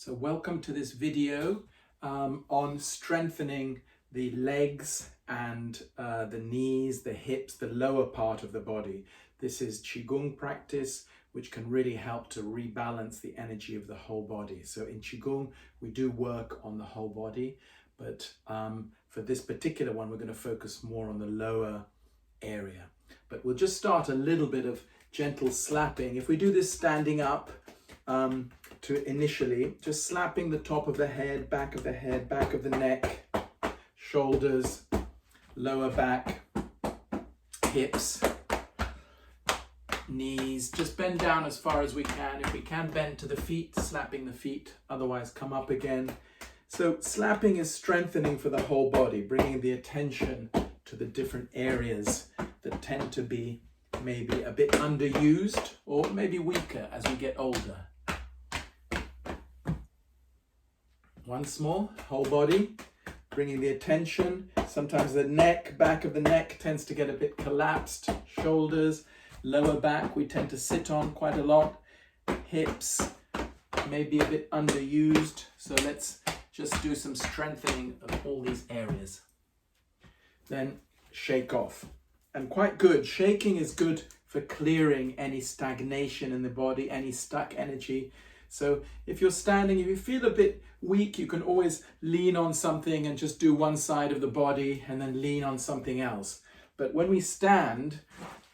So welcome to this video on strengthening the legs and the knees, the hips, the lower part of the body. This is Qigong practice, which can really help to rebalance the energy of the whole body. So in Qigong, we do work on the whole body, but for this particular one, we're going to focus more on the lower area. But we'll just start a little bit of gentle slapping. If we do this standing up, to initially just slapping the top of the head, back of the neck, shoulders, lower back, hips, knees. Just bend down as far as we can. If we can, bend to the feet, slapping the feet, otherwise come up again. So slapping is strengthening for the whole body, bringing the attention to the different areas that tend to be maybe a bit underused or maybe weaker as we get older. Once more, whole body, bringing the attention. Sometimes the neck, back of the neck tends to get a bit collapsed. Shoulders, lower back, we tend to sit on quite a lot. Hips, maybe a bit underused. So let's just do some strengthening of all these areas. Then shake off. And quite good. Shaking is good for clearing any stagnation in the body, any stuck energy. So if you're standing, if you feel a bit weak, you can always lean on something and just do one side of the body and then lean on something else. But when we stand,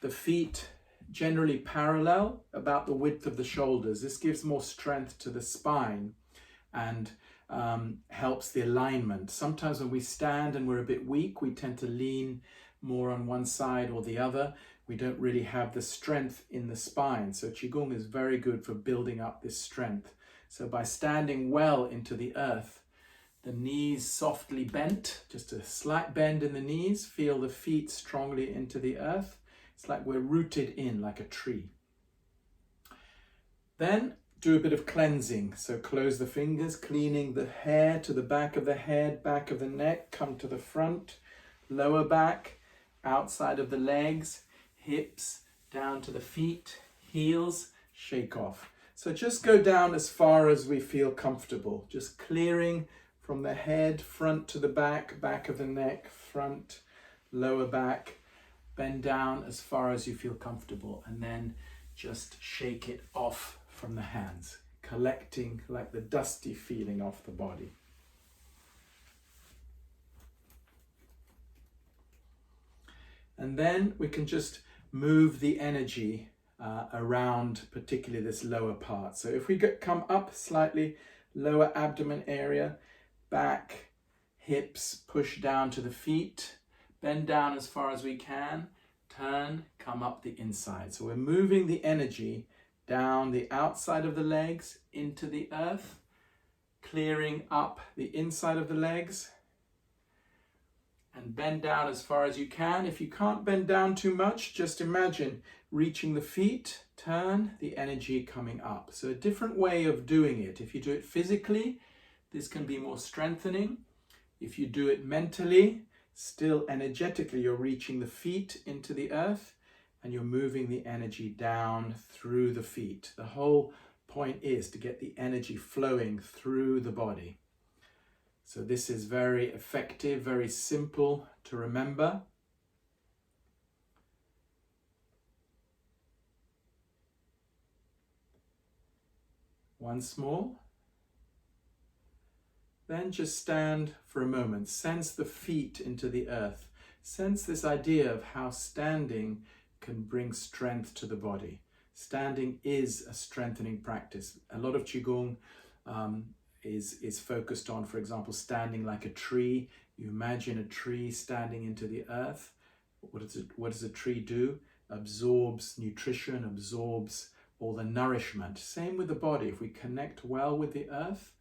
the feet generally parallel about the width of the shoulders. This gives more strength to the spine and helps the alignment. Sometimes when we stand and we're a bit weak, we tend to lean more on one side or the other. We don't really have the strength in the spine. So Qigong is very good for building up this strength. So by standing well into the earth, the knees softly bent, just a slight bend in the knees, feel the feet strongly into the earth. It's like we're rooted in like a tree. Then do a bit of cleansing. So close the fingers, cleaning the hair to the back of the head, back of the neck, come to the front, lower back, outside of the legs, hips, down to the feet, heels, shake off. So just go down as far as we feel comfortable, just clearing from the head, front to the back, back of the neck, front, lower back, bend down as far as you feel comfortable, and then just shake it off from the hands, collecting like the dusty feeling off the body. And then we can just move the energy around, particularly this lower part. So if we come up slightly, lower abdomen area, back, hips, push down to the feet, bend down as far as we can, turn, come up the inside. So we're moving the energy down the outside of the legs into the earth, clearing up the inside of the legs, and bend down as far as you can. If you can't bend down too much, just imagine reaching the feet, turn, the energy coming up. So a different way of doing it. If you do it physically, this can be more strengthening. If you do it mentally, still energetically, you're reaching the feet into the earth and you're moving the energy down through the feet. The whole point is to get the energy flowing through the body. So this is very effective, very simple to remember. Once more. Then just stand for a moment. Sense the feet into the earth. Sense this idea of how standing can bring strength to the body. Standing is a strengthening practice. A lot of Qigong is focused on, for example, standing like a tree. You imagine a tree standing into the earth. What does a tree do? Absorbs nutrition, absorbs all the nourishment. Same with the body. If we connect well with the earth,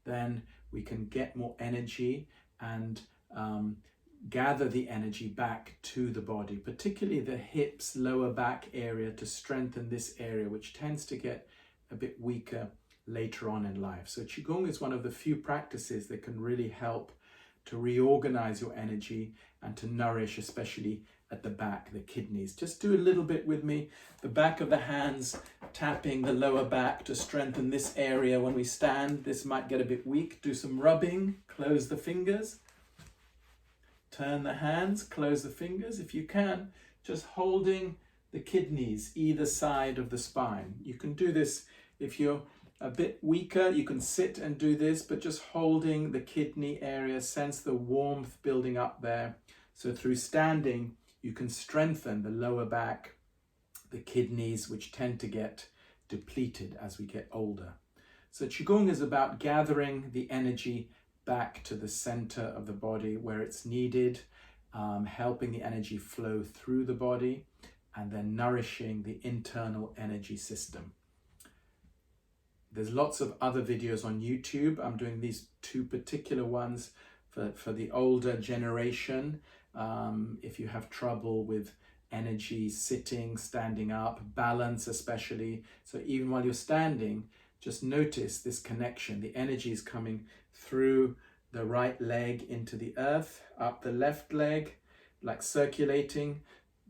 then we can get more energy and gather the energy back to the body, particularly the hips, lower back area, to strengthen this area, which tends to get a bit weaker later on in life. So Qigong is one of the few practices that can really help to reorganize your energy and to nourish especially at the back, the kidneys. Just do a little bit with me. The back of the hands, tapping the lower back to strengthen this area. When we stand, this might get a bit weak. Do some rubbing, close the fingers. Turn the hands, close the fingers. If you can, just holding the kidneys either side of the spine. You can do this if you're a bit weaker, you can sit and do this, but just holding the kidney area, sense the warmth building up there. So through standing, you can strengthen the lower back, the kidneys, which tend to get depleted as we get older. So Qigong is about gathering the energy back to the center of the body where it's needed, helping the energy flow through the body, and then nourishing the internal energy system. There's lots of other videos on YouTube. I'm doing these two particular ones for the older generation. If you have trouble with energy, sitting, standing up, balance especially. So even while you're standing, just notice this connection. The energy is coming through the right leg into the earth, up the left leg, like circulating,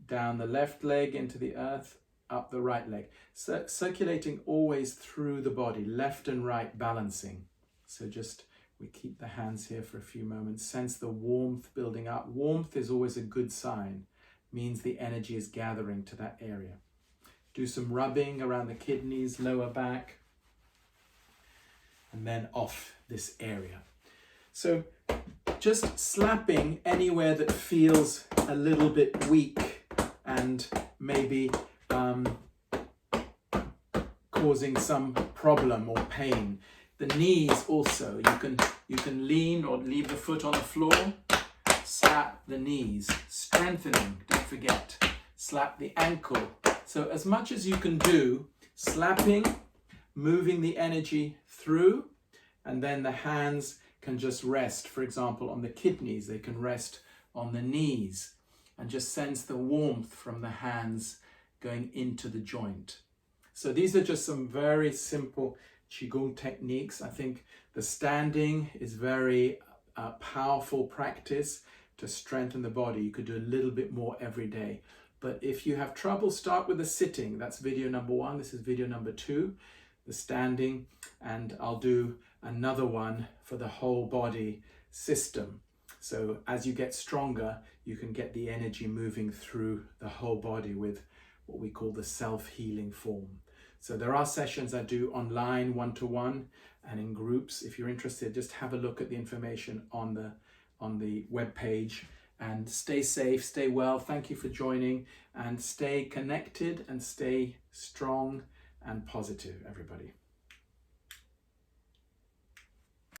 down the left leg into the earth, up the right leg. So circulating always through the body, left and right balancing. So just, we keep the hands here for a few moments. Sense the warmth building up. Warmth is always a good sign. Means the energy is gathering to that area. Do some rubbing around the kidneys, lower back, and then off this area. So just slapping anywhere that feels a little bit weak and maybe causing some problem or pain. The knees also, you can lean or leave the foot on the floor, slap the knees, strengthening, don't forget, slap the ankle. So as much as you can do, slapping, moving the energy through, and then the hands can just rest, for example, on the kidneys, they can rest on the knees, and just sense the warmth from the hands going into the joint. So these are just some very simple Qigong techniques. I think the standing is very powerful practice to strengthen the body. You could do a little bit more every day. But if you have trouble, start with the sitting. That's video number 1. This is video number 2, the standing. And I'll do another one for the whole body system. So as you get stronger, you can get the energy moving through the whole body with what we call the self-healing form. So there are sessions I do online, one-to-one, and in groups. If you're interested, just have a look at the information on the web page. And stay safe, stay well. Thank you for joining, and stay connected and stay strong and positive, everybody.